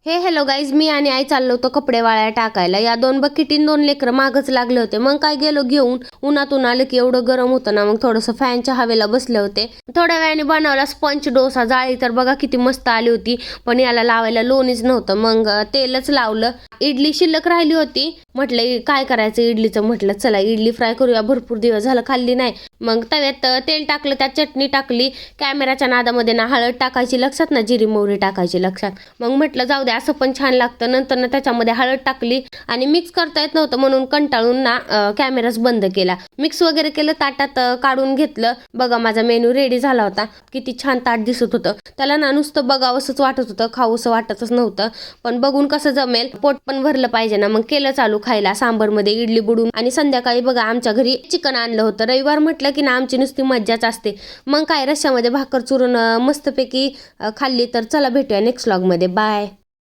हे hello guys, मी आणि आई चाललो होतो कपडे वाळायला टाकायला. या 2 बकेटीन 2 लेकरं मागच लागले होते. मग काय गेलो घेऊन. उन्हातून आलं की एवढं गरम होतं ना, मग थोडंसं फॅनच्या हवेला बसले होते. थोड्या वेळाने बनवला स्पंज डोसा. जाळी तर बघा किती मस्त आली होती, पण याला लावायला लोणीच नव्हतं. मग तेलच लावलं. इडली शिल्लक राहिली होती. म्हटलं काय करायचं इडलीचं, म्हटलं चला इडली फ्राय करूया, भरपूर दिवस झालं खाल्ली नाही. मग तव्यात तेल टाकलं, त्यात चटणी टाकली. कॅमेराच्या नादामध्ये ना हळद टाकायची लक्षात ना, जिरी मोहरी टाकायची लक्षात. मग म्हटलं जाऊ दे, असं पण छान लागतं. नंतर ना त्याच्यामध्ये हळद टाकली आणि मिक्स करता येत नव्हतं म्हणून कंटाळून ना कॅमेराच बंद केला. मिक्स वगैरे केलं, ताटात काढून घेतलं. बघा माझा मेनू रेडी झाला होता. किती छान ताट दिसत होतं. त्याला ना नुसतं बघावंसंच वाटत होतं, खाऊसं वाटतच नव्हतं. पण बघून कसं जमेल, पोट पण भरलं पाहिजे ना. मग केलं चालू खायला, सांबरमध्ये इडली बुडून. आणि संध्याकाळी बघा आमच्या घरी चिकन आणलं होतं. रविवार म्हटलं की ना आमची नुसती मज्जाच असते. मग काय रश्श्यामध्ये भाकर चुरून मस्तपैकी खाल्ली. तर चला भेटूया नेक्स्ट व्लॉगमध्ये. बाय.